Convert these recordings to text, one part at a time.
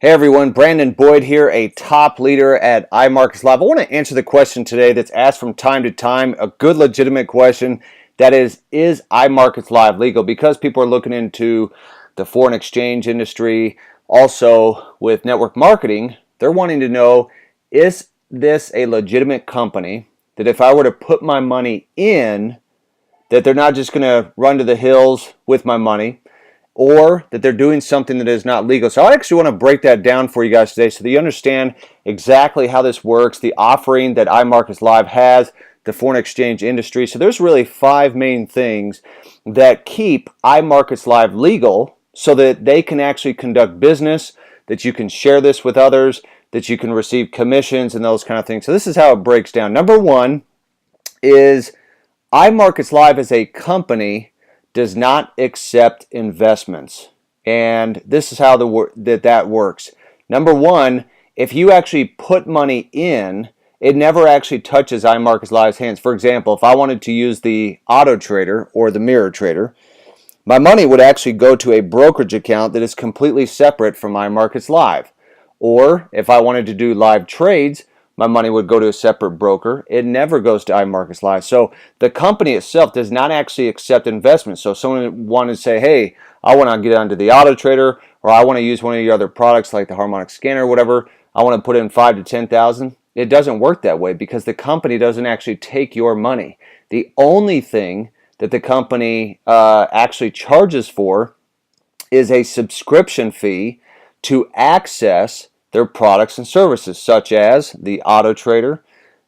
Hey everyone, Brandon Boyd here, a top leader at iMarketsLive. I want to answer the question today that's asked from time to time, a good legitimate question, that is iMarketsLive legal? Because people are looking into the foreign exchange industry, also with network marketing, they're wanting to know, is this a legitimate company that if I were to put my money in, that they're not just going to run to the hills with my money, or that they're doing something that is not legal. So I actually want to break that down for you guys today so that you understand exactly how this works, the offering that iMarketsLive has, the foreign exchange industry. So there's really 5 main things that keep iMarketsLive legal so that they can actually conduct business, that you can share this with others, that you can receive commissions and those kind of things. So this is how it breaks down. Number 1 is iMarketsLive as a company does not accept investments. And this is how that works. Number 1, if you actually put money in, it never actually touches iMarketsLive's hands. For example, if I wanted to use the auto trader or the mirror trader, my money would actually go to a brokerage account that is completely separate from iMarketsLive. Or if I wanted to do live trades, my money would go to a separate broker. It never goes to iMarketsLive. So the company itself does not actually accept investments. So if someone wanted to say, hey, I want to get onto the auto trader, or I want to use one of your other products like the harmonic scanner or whatever, I want to put in 5 to 10,000. It doesn't work that way because the company doesn't actually take your money. The only thing that the company actually charges for is a subscription fee to access their products and services, such as the auto trader,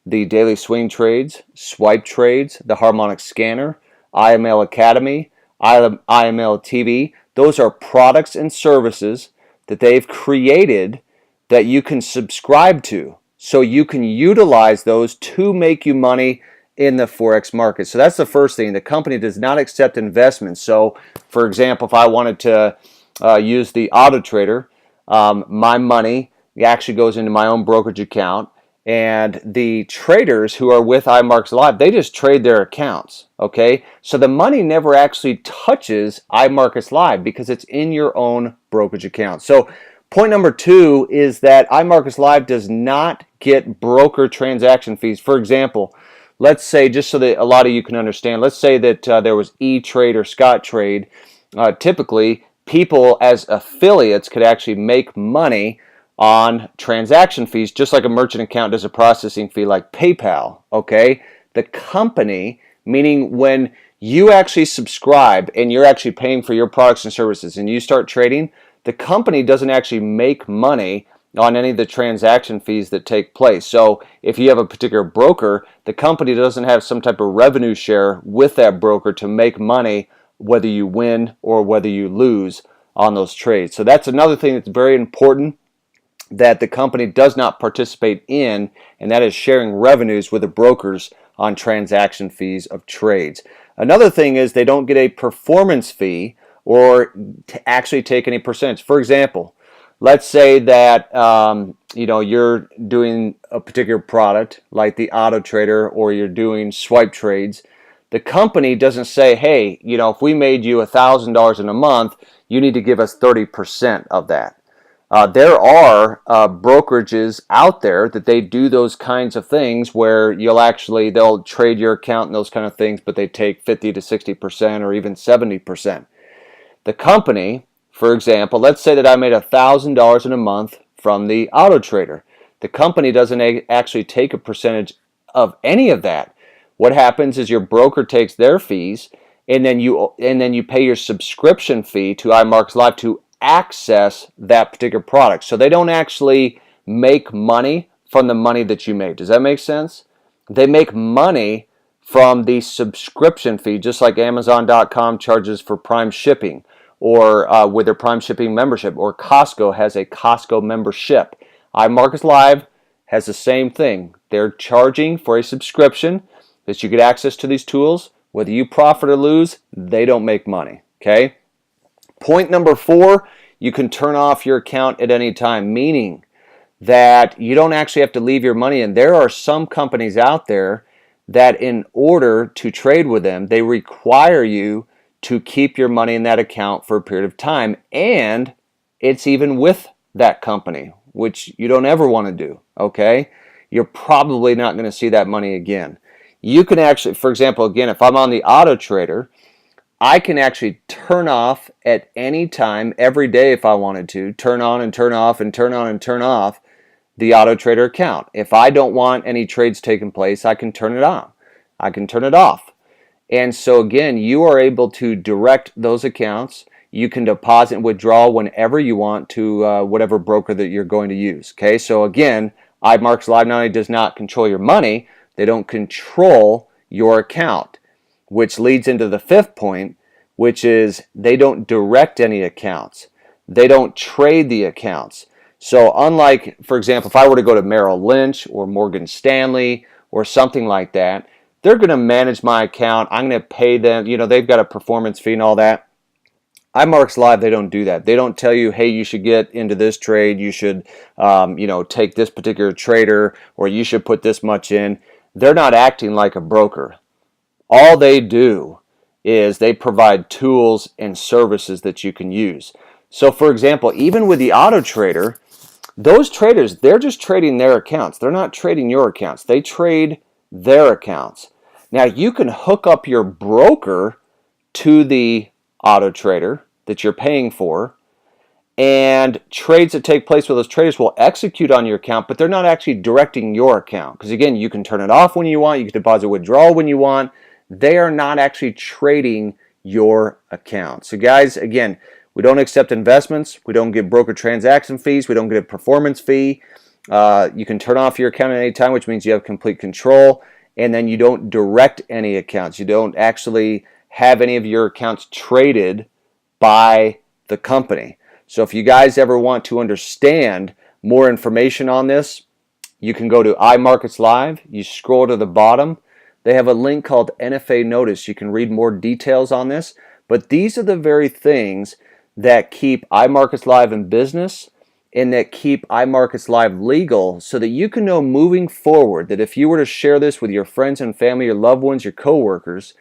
the daily swing trades, swipe trades, the harmonic scanner, IML Academy, IML TV. Those are products and services that they've created that you can subscribe to. So you can utilize those to make you money in the Forex market. So that's the first thing. The company does not accept investments. So for example, if I wanted to use the auto trader, my money actually goes into my own brokerage account, and the traders who are with iMarketsLive, they just trade their accounts, okay? So the money never actually touches iMarketsLive because it's in your own brokerage account. So point number 2 is that iMarketsLive does not get broker transaction fees. For example, let's say, just so that a lot of you can understand, let's say that there was E-Trade or Scottrade. Typically, people as affiliates could actually make money on transaction fees, just like a merchant account does a processing fee like PayPal, okay? The company, meaning when you actually subscribe and you're actually paying for your products and services and you start trading, the company doesn't actually make money on any of the transaction fees that take place. So if you have a particular broker, the company doesn't have some type of revenue share with that broker to make money whether you win or whether you lose on those trades. So that's another thing that's very important that the company does not participate in, and that is sharing revenues with the brokers on transaction fees of trades. Another thing is they don't get a performance fee or to actually take any percentage. For example, let's say that you're doing a particular product like the auto trader, or you're doing swipe trades. The company doesn't say, hey, if we made you $1,000 in a month, you need to give us 30% of that. There are brokerages out there that they do those kinds of things where they'll trade your account and those kind of things, but they take 50 to 60% or even 70%. The company, for example, let's say that I made $1,000 in a month from the auto trader. The company doesn't actually take a percentage of any of that. What happens is your broker takes their fees, and then you pay your subscription fee to iMarketsLive to access that particular product. So they don't actually make money from the money that you made. Does that make sense? They make money from the subscription fee, just like Amazon.com charges for Prime shipping, or with their Prime shipping membership, or Costco has a Costco membership. iMarketsLive has the same thing. They're charging for a subscription that you get access to these tools. Whether you profit or lose, they don't make money, okay? Point number 4, you can turn off your account at any time, meaning that you don't actually have to leave your money in. There are some companies out there that in order to trade with them, they require you to keep your money in that account for a period of time, and it's even with that company, which you don't ever want to do, okay? You're probably not going to see that money again. You can actually, for example, again, if I'm on the auto trader, I can actually turn off at any time every day if I wanted to, turn on and turn off and turn on and turn off the auto trader account. If I don't want any trades taking place, I can turn it on. I can turn it off. And so again, you are able to direct those accounts. You can deposit and withdraw whenever you want to whatever broker that you're going to use. Okay, so again, iMarketsLive not only does not control your money, they don't control your account, which leads into the fifth point, which is they don't direct any accounts. They don't trade the accounts. So unlike, for example, if I were to go to Merrill Lynch or Morgan Stanley or something like that, they're going to manage my account. I'm going to pay them. You know, they've got a performance fee and all that. iMarketsLive, they don't do that. They don't tell you, hey, you should get into this trade. You should, take this particular trader, or you should put this much in. They're not acting like a broker. All they do is they provide tools and services that you can use. So, for example, even with the auto trader, those traders, they're just trading their accounts. They're not trading your accounts. They trade their accounts. Now, you can hook up your broker to the auto trader that you're paying for, and trades that take place with those traders will execute on your account, but they're not actually directing your account. Because again, you can turn it off when you want, you can deposit withdrawal when you want. They are not actually trading your account. So guys, again, we don't accept investments. We don't give broker transaction fees. We don't get a performance fee. You can turn off your account at any time, which means you have complete control. And then you don't direct any accounts. You don't actually have any of your accounts traded by the company. So if you guys ever want to understand more information on this, you can go to iMarketsLive. You scroll to the bottom. They have a link called NFA Notice. You can read more details on this. But these are the very things that keep iMarketsLive in business and that keep iMarketsLive legal, so that you can know moving forward that if you were to share this with your friends and family, your loved ones, your coworkers,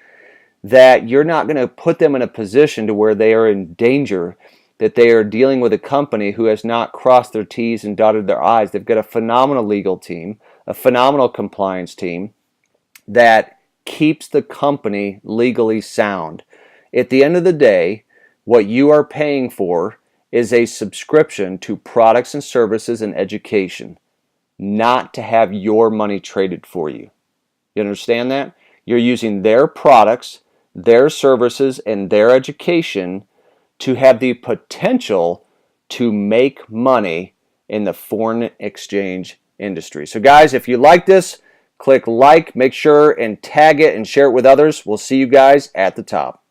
that you're not going to put them in a position to where they are in danger, that they are dealing with a company who has not crossed their T's and dotted their I's. They've got a phenomenal legal team, a phenomenal compliance team that keeps the company legally sound. At the end of the day, what you are paying for is a subscription to products and services and education, not to have your money traded for you. You understand that? You're using their products, their services, and their education to have the potential to make money in the foreign exchange industry. So guys, if you like this, click like, make sure and tag it and share it with others. We'll see you guys at the top.